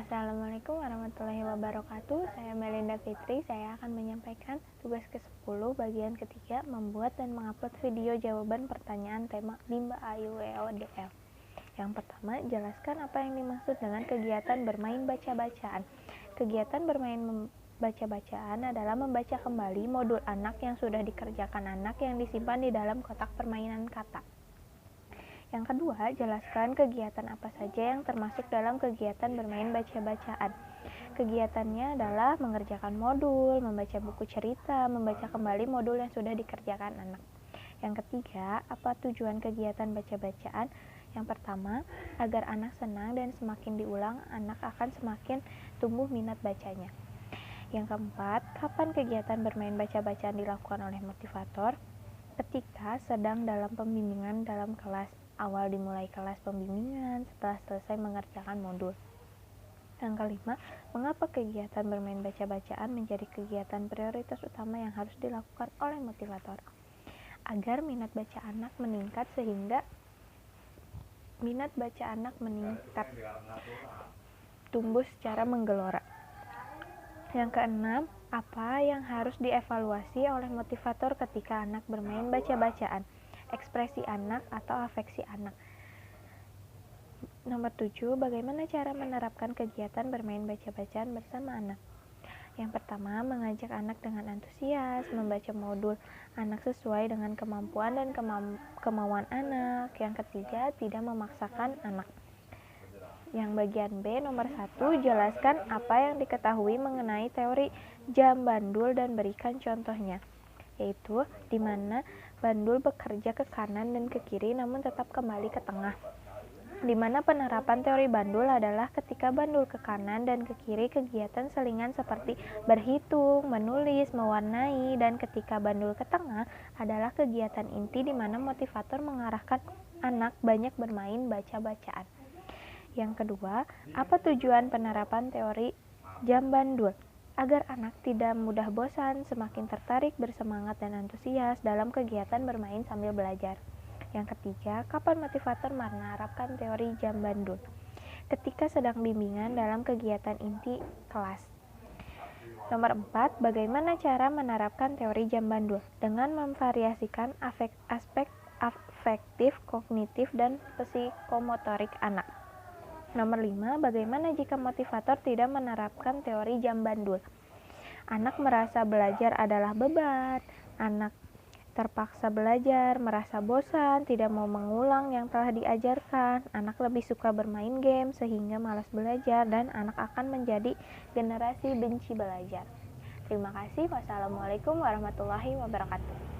Assalamualaikum warahmatullahi wabarakatuh. Saya Melinda Fitri. Saya akan menyampaikan tugas ke-10 bagian ketiga, membuat dan mengupload video jawaban pertanyaan tema Limba AIUEODL. Yang pertama, jelaskan apa yang dimaksud dengan kegiatan bermain baca-bacaan. Kegiatan bermain baca-bacaan adalah membaca kembali modul anak yang sudah dikerjakan anak yang disimpan di dalam kotak permainan kata. Yang kedua, jelaskan kegiatan apa saja yang termasuk dalam kegiatan bermain baca-bacaan. Kegiatannya adalah mengerjakan modul, membaca buku cerita, membaca kembali modul yang sudah dikerjakan anak. Yang ketiga, apa tujuan kegiatan baca-bacaan? Yang pertama, agar anak senang dan semakin diulang, anak akan semakin tumbuh minat bacanya. Yang keempat, kapan kegiatan bermain baca-bacaan dilakukan oleh motivator? Ketika sedang dalam pembimbingan dalam kelas. Awal dimulai kelas pembimbingan setelah selesai mengerjakan modul. Yang kelima, mengapa kegiatan bermain baca-bacaan menjadi kegiatan prioritas utama yang harus dilakukan oleh motivator? Agar minat baca anak meningkat sehingga tumbuh secara menggelora. Yang keenam, apa yang harus dievaluasi oleh motivator ketika anak bermain baca-bacaan? Ekspresi anak atau afeksi anak. Nomor 7, bagaimana cara menerapkan kegiatan bermain baca-bacaan bersama anak? Yang pertama, mengajak anak dengan antusias, membaca modul anak sesuai dengan kemampuan dan kemauan anak. Yang ketiga, tidak memaksakan anak. Yang bagian B, nomor 1, jelaskan apa yang diketahui mengenai teori jam bandul dan berikan contohnya, yaitu di mana bandul bekerja ke kanan dan ke kiri namun tetap kembali ke tengah. Di mana penerapan teori bandul adalah ketika bandul ke kanan dan ke kiri kegiatan selingan seperti berhitung, menulis, mewarnai, dan ketika bandul ke tengah adalah kegiatan inti di mana motivator mengarahkan anak banyak bermain baca-bacaan. Yang kedua, apa tujuan penerapan teori jam bandul? Agar anak tidak mudah bosan, semakin tertarik, bersemangat, dan antusias dalam kegiatan bermain sambil belajar. Yang ketiga, kapan motivator menerapkan teori jam bandul? Ketika sedang bimbingan dalam kegiatan inti kelas. Nomor 4, bagaimana cara menerapkan teori jam bandul? Dengan memvariasikan aspek afektif, kognitif, dan psikomotorik anak. Nomor 5, bagaimana jika motivator tidak menerapkan teori jam bandul? Anak merasa belajar adalah beban, anak terpaksa belajar, merasa bosan, tidak mau mengulang yang telah diajarkan, anak lebih suka bermain game sehingga malas belajar, dan anak akan menjadi generasi benci belajar. Terima kasih. Wassalamualaikum warahmatullahi wabarakatuh.